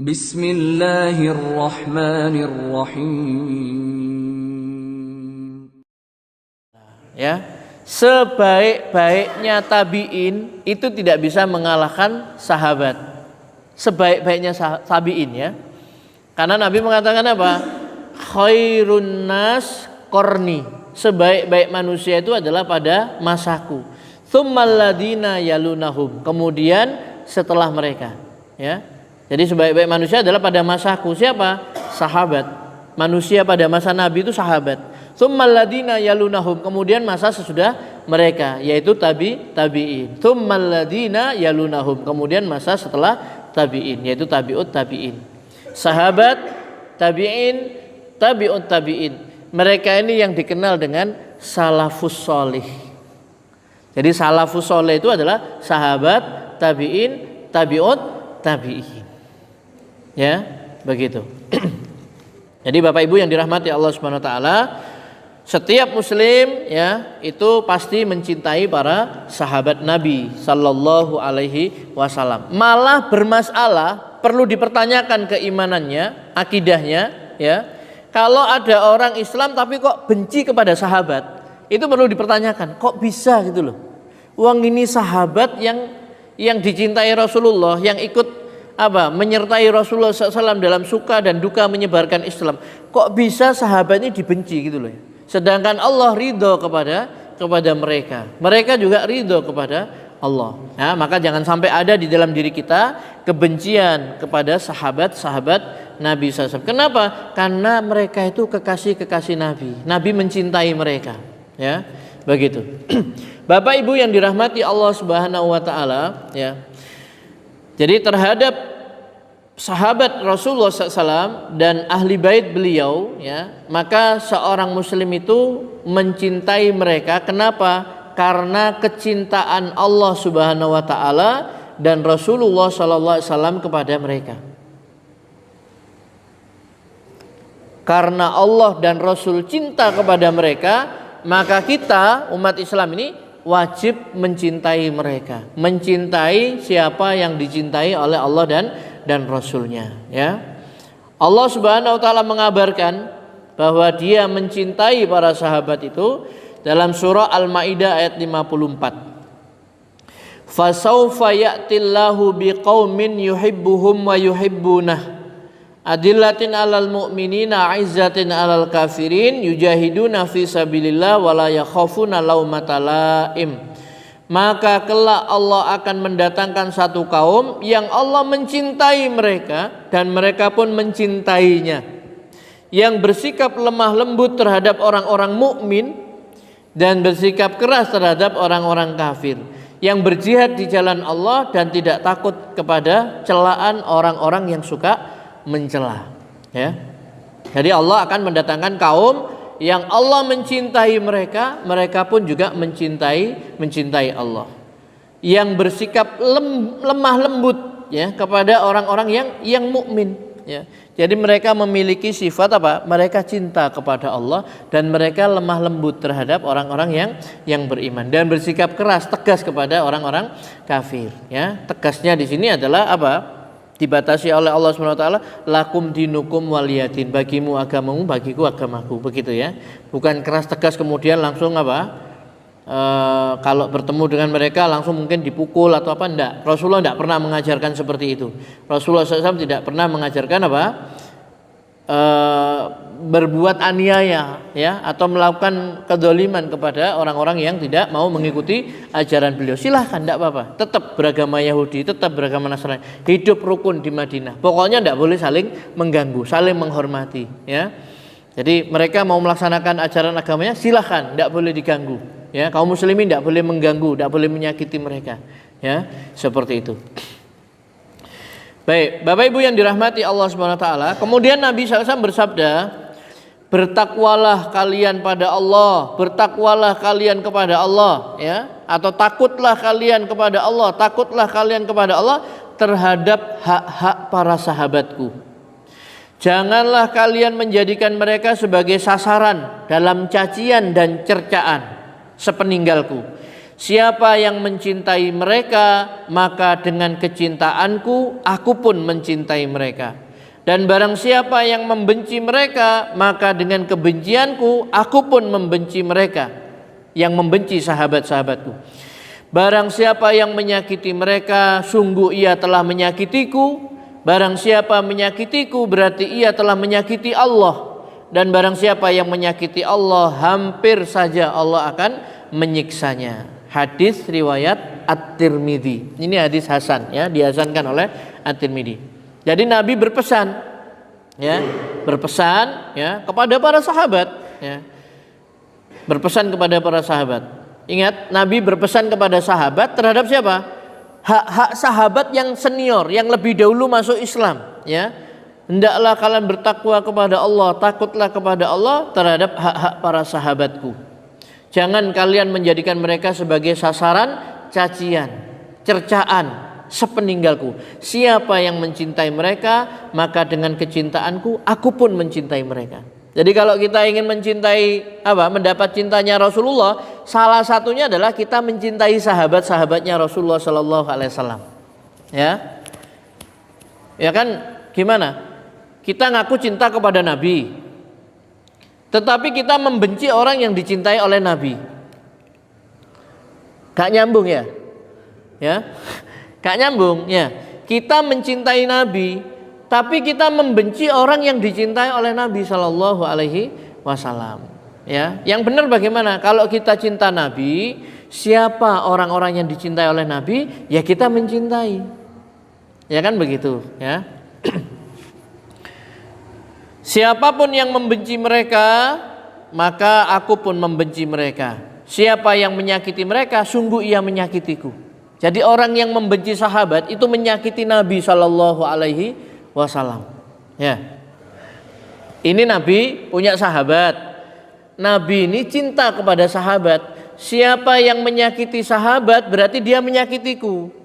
Bismillahirrahmanirrahim. Ya, sebaik-baiknya tabi'in itu tidak bisa mengalahkan sahabat. Sebaik-baiknya tabi'in ya. Karena Nabi mengatakan apa? Khairun nas qarni. Sebaik-baik manusia itu adalah pada masaku. Tsummal ladina yalunahum. Kemudian setelah mereka, ya. Jadi sebaik-baik manusia adalah pada masaku. Siapa? Sahabat. Manusia pada masa Nabi itu sahabat. Tsummal ladina yalunahum. Kemudian masa sesudah mereka, yaitu tabi'in. Tsummal ladina yalunahum. Kemudian masa setelah tabi'in, yaitu tabi'ut tabi'in. Sahabat, tabi'in, tabi'ut tabi'in. Mereka ini yang dikenal dengan salafus sholih. Jadi salafus sholih itu adalah sahabat, tabi'in, tabi'ut tabi'in. Ya, begitu. Jadi Bapak Ibu yang dirahmati Allah Subhanahu wa taala, setiap muslim ya itu pasti mencintai para sahabat Nabi sallallahu alaihi wasallam. Malah bermasalah, perlu dipertanyakan keimanannya, akidahnya ya. Kalau ada orang Islam tapi kok benci kepada sahabat, itu perlu dipertanyakan. Kok bisa gitu loh? Uang ini sahabat yang dicintai Rasulullah, yang ikut menyertai Rasulullah SAW dalam suka dan duka menyebarkan Islam. Kok bisa sahabat ini dibenci gitu loh? Sedangkan Allah ridho kepada mereka. Mereka juga ridho kepada Allah. Nah, maka jangan sampai ada di dalam diri kita kebencian kepada sahabat-sahabat Nabi SAW. Kenapa? Karena mereka itu kekasih-kekasih Nabi. Nabi mencintai mereka. Ya, begitu. Bapak Ibu yang dirahmati Allah Subhanahu wa taala, ya. Jadi terhadap sahabat Rasulullah SAW dan ahli bait beliau, ya, maka seorang muslim itu mencintai mereka. Kenapa? Karena kecintaan Allah Subhanahu wa taala dan Rasulullah SAW kepada mereka. Karena Allah dan Rasul cinta kepada mereka, maka kita umat Islam ini wajib mencintai mereka, mencintai siapa yang dicintai oleh Allah dan Rasulnya. Ya, Allah Subhanahu Wa Taala mengabarkan bahwa Dia mencintai para sahabat itu dalam surah Al-Maidah ayat 54. Fasaufa ya'tillahu biqaumin yuhibbuhum wa yuhibbunah. Adillatin alal mu'minina aizzatin alal kafirin yujahiduna fi sabilillah wala yakhafuna laumata laim. Maka kelak Allah akan mendatangkan satu kaum yang Allah mencintai mereka dan mereka pun mencintainya, yang bersikap lemah lembut terhadap orang-orang mukmin dan bersikap keras terhadap orang-orang kafir, yang berjihad di jalan Allah dan tidak takut kepada celaan orang-orang yang suka mencela. Ya, jadi Allah akan mendatangkan kaum yang Allah mencintai mereka, mereka pun juga mencintai Allah, yang bersikap lemah lembut ya kepada orang-orang yang mukmin. Ya, jadi mereka memiliki sifat apa? Mereka cinta kepada Allah dan mereka lemah lembut terhadap orang-orang yang beriman dan bersikap keras tegas kepada orang-orang kafir. Ya, tegasnya di sini adalah apa? Dibatasi oleh Allah SWT, lakum dinukum waliyadin, bagimu agamamu, bagiku agamaku, begitu ya. Bukan keras tegas kemudian langsung kalau bertemu dengan mereka langsung mungkin dipukul atau apa, enggak. Rasulullah tidak pernah mengajarkan seperti itu. Rasulullah SAW tidak pernah mengajarkan berbuat aniaya ya atau melakukan kedzaliman kepada orang-orang yang tidak mau mengikuti ajaran beliau. Silahkan, tidak apa-apa, tetap beragama Yahudi, tetap beragama Nasrani, hidup rukun di Madinah. Pokoknya tidak boleh saling mengganggu, saling menghormati ya. Jadi mereka mau melaksanakan ajaran agamanya, silahkan, tidak boleh diganggu ya. Kaum muslimin tidak boleh mengganggu, tidak boleh menyakiti mereka ya, seperti itu. Baik, Bapak Ibu yang dirahmati Allah Subhanahu wa taala, kemudian Nabi SAW bersabda, bertakwalah kalian pada Allah, bertakwalah kalian kepada Allah ya, atau takutlah kalian kepada Allah, takutlah kalian kepada Allah terhadap hak-hak para sahabatku. Janganlah kalian menjadikan mereka sebagai sasaran dalam cacian dan cercaan sepeninggalku. Siapa yang mencintai mereka, maka dengan kecintaanku aku pun mencintai mereka. Dan barang siapa yang membenci mereka, maka dengan kebencianku aku pun membenci mereka, yang membenci sahabat-sahabatku. Barang siapa yang menyakiti mereka, sungguh ia telah menyakitiku. Barang siapa menyakitiku, berarti ia telah menyakiti Allah. Dan barang siapa yang menyakiti Allah, hampir saja Allah akan menyiksanya. Hadis riwayat At-Tirmidzi. Ini hadis hasan, ya, dihasankan oleh At-Tirmidzi. Jadi Nabi berpesan, ya, kepada para sahabat, ya. Berpesan kepada para sahabat. Ingat, Nabi berpesan kepada sahabat terhadap siapa? Hak-hak sahabat yang senior, yang lebih dahulu masuk Islam, ya. Hendaklah kalian bertakwa kepada Allah, takutlah kepada Allah terhadap hak-hak para sahabatku. Jangan kalian menjadikan mereka sebagai sasaran cacian, cercaan sepeninggalku. Siapa yang mencintai mereka, maka dengan kecintaanku aku pun mencintai mereka. Jadi kalau kita ingin mendapat cintanya Rasulullah, salah satunya adalah kita mencintai sahabat-sahabatnya Rasulullah Sallallahu Alaihi Wasallam. Ya kan? Gimana? Kita ngaku cinta kepada Nabi, tetapi kita membenci orang yang dicintai oleh Nabi. Gak nyambung, ya? Gak nyambung, ya. Kita mencintai Nabi, tapi kita membenci orang yang dicintai oleh Nabi Sallallahu Alaihi Wasallam. Ya, yang benar bagaimana? Kalau kita cinta Nabi, siapa orang-orang yang dicintai oleh Nabi, ya kita mencintai. Ya kan begitu, ya. Siapapun yang membenci mereka, maka aku pun membenci mereka. Siapa yang menyakiti mereka, sungguh ia menyakitiku. Jadi orang yang membenci sahabat itu menyakiti Nabi Sallallahu Alaihi Wasallam. Ya. Ini Nabi punya sahabat. Nabi ini cinta kepada sahabat. Siapa yang menyakiti sahabat, berarti dia menyakitiku.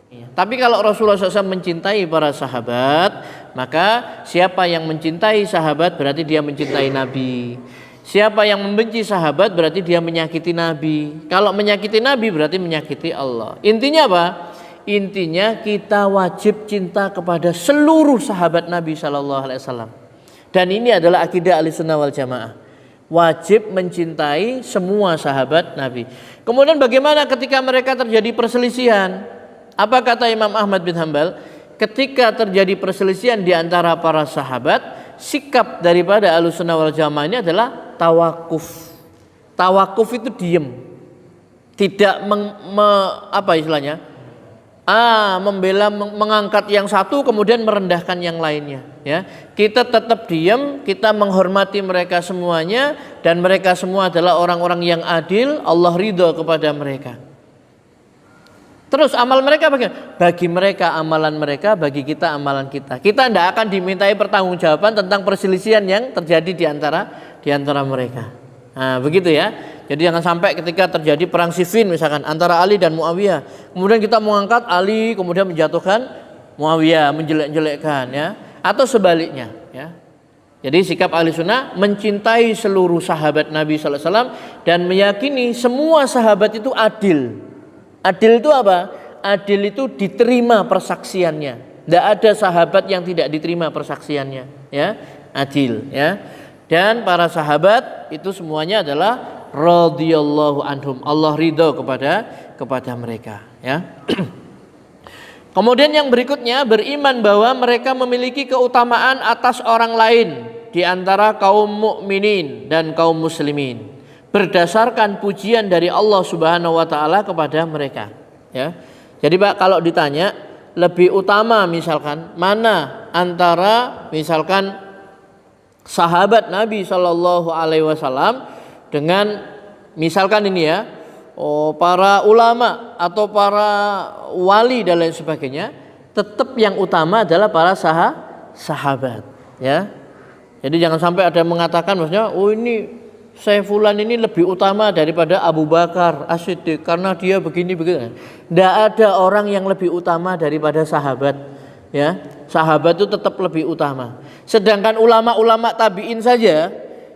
Tapi kalau Rasulullah SAW mencintai para sahabat, maka siapa yang mencintai sahabat berarti dia mencintai Nabi. Siapa yang membenci sahabat berarti dia menyakiti Nabi. Kalau menyakiti Nabi berarti menyakiti Allah. Intinya apa? Intinya kita wajib cinta kepada seluruh sahabat Nabi Sallallahu Alaihi Wasallam. Dan ini adalah akidah Ahlussunnah wal Jamaah. Wajib mencintai semua sahabat Nabi. Kemudian bagaimana ketika mereka terjadi perselisihan? Apa kata Imam Ahmad bin Hanbal? Ketika terjadi perselisihan di antara para sahabat, sikap daripada Ahlussunnah wal Jamaah ini adalah tawakuf. Tawakuf itu diam, tidak mengangkat yang satu kemudian merendahkan yang lainnya. Ya, kita tetap diam, kita menghormati mereka semuanya, dan mereka semua adalah orang-orang yang adil. Allah ridho kepada mereka. Terus amal mereka bagaimana? Bagi mereka amalan mereka, bagi kita amalan kita. Kita tidak akan dimintai pertanggungjawaban tentang perselisihan yang terjadi di antara mereka. Nah, begitu ya. Jadi jangan sampai ketika terjadi perang Siffin misalkan antara Ali dan Muawiyah, kemudian kita mengangkat Ali, kemudian menjatuhkan Muawiyah, menjelek-jelekkan, ya, atau sebaliknya, ya. Jadi sikap Ahlussunnah mencintai seluruh sahabat Nabi Sallallahu Alaihi Wasallam dan meyakini semua sahabat itu adil. Adil itu apa? Adil itu diterima persaksiannya. Tidak ada sahabat yang tidak diterima persaksiannya, ya. Adil, ya. Dan para sahabat itu semuanya adalah radhiyallahu anhum. Allah ridho kepada mereka, ya. Kemudian yang berikutnya, beriman bahwa mereka memiliki keutamaan atas orang lain di antara kaum mukminin dan kaum muslimin, berdasarkan pujian dari Allah Subhanahu wa taala kepada mereka, ya. Jadi Pak, kalau ditanya lebih utama misalkan mana antara misalkan sahabat Nabi Shallallahu alaihi wasallam dengan misalkan ini, ya, para ulama atau para wali dan lain sebagainya, tetap yang utama adalah para sahabat, ya. Jadi jangan sampai ada yang mengatakan maksudnya, oh ini saya fulan ini lebih utama daripada Abu Bakar As-Siddiq karena dia begini. Tidak ada orang yang lebih utama daripada sahabat, ya. Sahabat itu tetap lebih utama. Sedangkan ulama-ulama tabi'in saja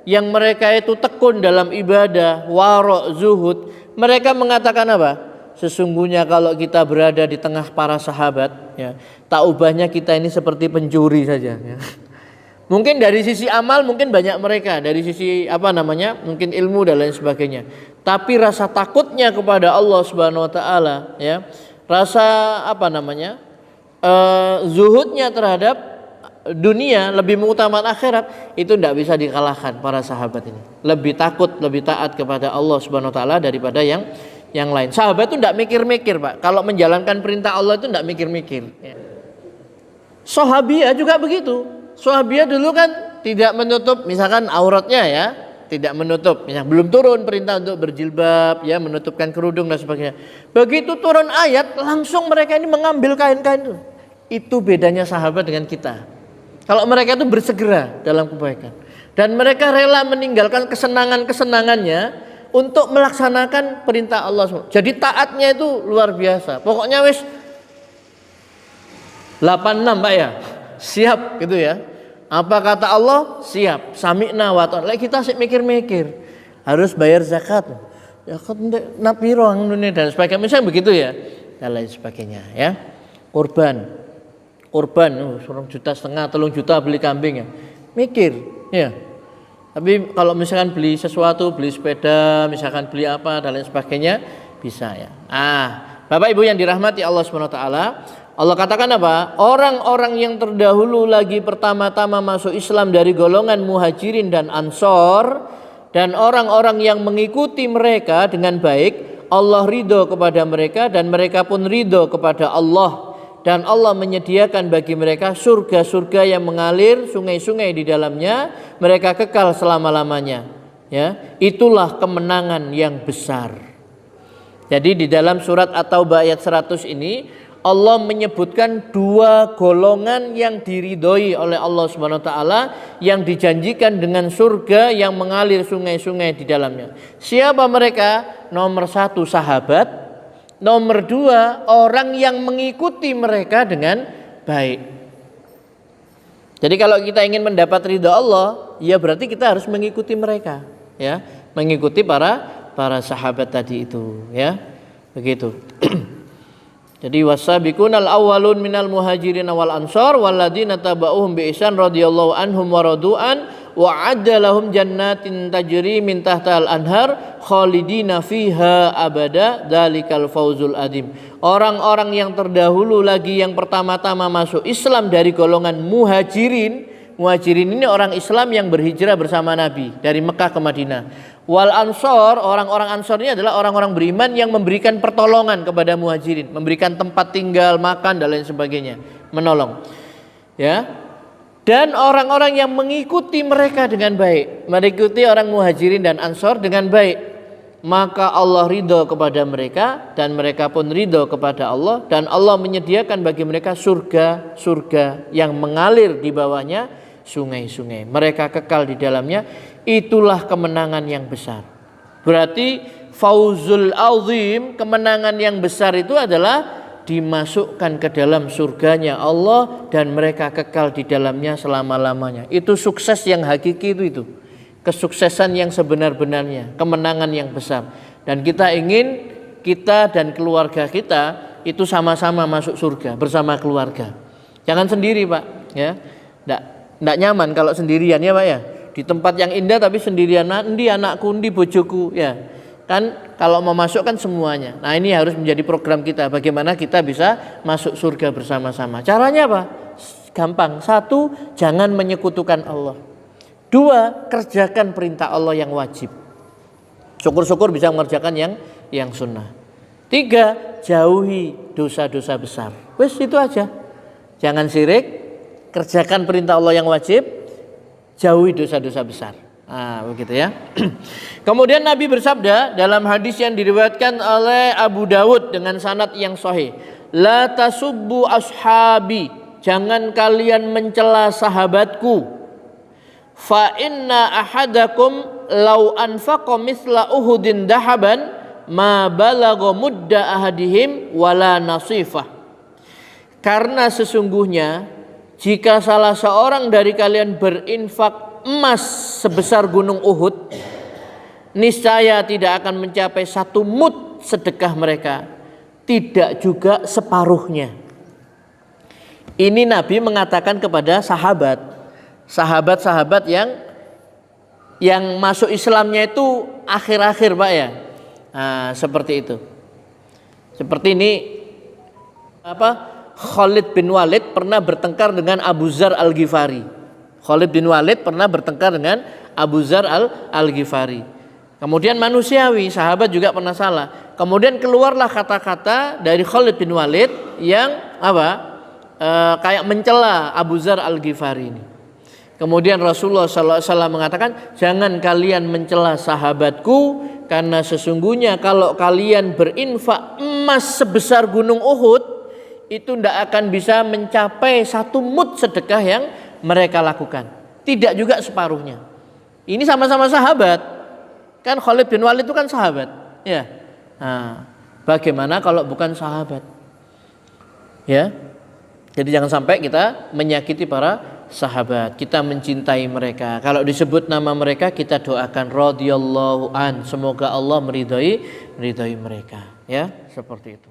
yang mereka itu tekun dalam ibadah, wara', zuhud, Mereka mengatakan apa? Sesungguhnya kalau kita berada di tengah para sahabat, ya, tak ubahnya kita ini seperti pencuri saja. Ya. Mungkin dari sisi amal mungkin banyak mereka, dari sisi mungkin ilmu dan lain sebagainya. Tapi rasa takutnya kepada Allah Subhanahu Wa Taala, ya, rasa zuhudnya terhadap dunia, lebih mengutamakan akhirat, itu tidak bisa dikalahkan para sahabat ini. Lebih takut, lebih taat kepada Allah Subhanahu Wa Taala daripada yang lain. Sahabat itu tidak mikir-mikir, Pak. Kalau menjalankan perintah Allah itu tidak mikir-mikir. Ya. Sahabiah juga begitu. Sahabiah dulu kan tidak menutup misalkan auratnya, ya, tidak menutup. Belum turun perintah untuk berjilbab, ya, menutupkan kerudung dan sebagainya. Begitu turun ayat, langsung mereka ini mengambil kain-kain itu. Itu bedanya sahabat dengan kita. Kalau mereka itu bersegera dalam kebaikan dan mereka rela meninggalkan kesenangan-kesenangannya untuk melaksanakan perintah Allah. Jadi taatnya itu luar biasa. Pokoknya wis 86, Pak, ya. Siap gitu ya. Apa kata Allah? Siap. Sami'na wa ta'na. Kita sih mikir-mikir. Harus bayar zakat. Zakat napiro ngene dan sebagainya. Misalnya begitu ya. Dan lain sebagainya, ya. Kurban 1,5 juta, 3 juta beli kambing, ya. Mikir, ya. Tapi kalau misalkan beli sesuatu, beli sepeda, misalkan beli apa dan lain sebagainya, bisa, ya. Bapak Ibu yang dirahmati Allah Subhanahu Wa Taala, Allah katakan apa? Orang-orang yang terdahulu lagi pertama-tama masuk Islam dari golongan muhajirin dan ansor, dan orang-orang yang mengikuti mereka dengan baik, Allah ridho kepada mereka dan mereka pun ridho kepada Allah. Dan Allah menyediakan bagi mereka surga-surga yang mengalir sungai-sungai di dalamnya, mereka kekal selama-lamanya. Ya, itulah kemenangan yang besar. Jadi di dalam surat At-Taubah ayat 100 ini Allah menyebutkan 2 golongan yang diridhoi oleh Allah Subhanahu Wa Taala, yang dijanjikan dengan surga yang mengalir sungai-sungai di dalamnya. Siapa mereka? Nomor 1 sahabat, nomor 2 orang yang mengikuti mereka dengan baik. Jadi kalau kita ingin mendapat ridha Allah, ya berarti kita harus mengikuti mereka, ya, mengikuti para sahabat tadi itu, ya, begitu. Jadi wasabiqunal awwalun minal muhajirin wal ansar walladzina tabauhum bi ihsan radhiyallahu anhum wa radu'an wa adda lahum jannatin tajri min tahtal anhar khalidina fiha abada dzalikal fauzul adzim. Orang-orang yang terdahulu lagi yang pertama-tama masuk Islam dari golongan muhajirin. Muhajirin ini orang Islam yang berhijrah bersama Nabi dari Mekah ke Madinah. Wal ansor, orang-orang ansor ini adalah orang-orang beriman yang memberikan pertolongan kepada muhajirin, memberikan tempat tinggal, makan dan lain sebagainya, menolong. Ya. Dan orang-orang yang mengikuti mereka dengan baik, mengikuti orang muhajirin dan ansor dengan baik, maka Allah ridho kepada mereka dan mereka pun ridho kepada Allah, dan Allah menyediakan bagi mereka surga-surga yang mengalir di bawahnya sungai-sungai. Mereka kekal di dalamnya. Itulah kemenangan yang besar. Berarti fauzul azim, kemenangan yang besar itu adalah dimasukkan ke dalam surganya Allah dan mereka kekal di dalamnya selama-lamanya. Itu sukses yang hakiki itu. Kesuksesan yang sebenar-benarnya, kemenangan yang besar. Dan kita ingin kita dan keluarga kita itu sama-sama masuk surga bersama keluarga. Jangan sendiri, Pak, ya. Nggak nyaman kalau sendirian, ya, Pak, ya. Di tempat yang indah tapi sendirian, endi anakku, endi bojoku, ya. Kan kalau mau masuk kan semuanya. Nah, ini harus menjadi program kita, bagaimana kita bisa masuk surga bersama-sama. Caranya apa? Gampang. 1, jangan menyekutukan Allah. 2, kerjakan perintah Allah yang wajib. Syukur-syukur bisa mengerjakan yang sunnah. 3, jauhi dosa-dosa besar. Wes itu aja. Jangan syirik, kerjakan perintah Allah yang wajib, jauhi dosa-dosa besar. Begitu ya. Kemudian Nabi bersabda dalam hadis yang diriwayatkan oleh Abu Dawud dengan sanad yang sahih, la tasubbu ashabi, jangan kalian mencela sahabatku. Fa inna ahadakum law anfaqa mithla uhudin dahaban ma balagha mudda ahadihim wala nasifah. Karena sesungguhnya jika salah seorang dari kalian berinfak emas sebesar gunung Uhud, niscaya tidak akan mencapai 1 mud sedekah mereka, tidak juga separuhnya. Ini Nabi mengatakan kepada sahabat-sahabat yang masuk Islamnya itu akhir-akhir, Pak ya. Nah, seperti itu. Seperti ini Khalid bin Walid pernah bertengkar dengan Abu Dzar Al-Ghifari. Khalid bin Walid pernah bertengkar dengan Abu Dzar Al-Ghifari. Kemudian manusiawi, sahabat juga pernah salah. Kemudian keluarlah kata-kata dari Khalid bin Walid yang kayak mencela Abu Dzar Al-Ghifari ini. Kemudian Rasulullah SAW mengatakan, jangan kalian mencela sahabatku, karena sesungguhnya kalau kalian berinfak emas sebesar gunung Uhud, itu tidak akan bisa mencapai 1 mud sedekah yang mereka lakukan, tidak juga separuhnya. Ini sama-sama sahabat, kan Khalid bin Walid itu kan sahabat, ya. Nah, bagaimana kalau bukan sahabat, ya? Jadi jangan sampai kita menyakiti para sahabat, kita mencintai mereka. Kalau disebut nama mereka kita doakan radhiyallahu an, semoga Allah meridhai mereka, ya, seperti itu.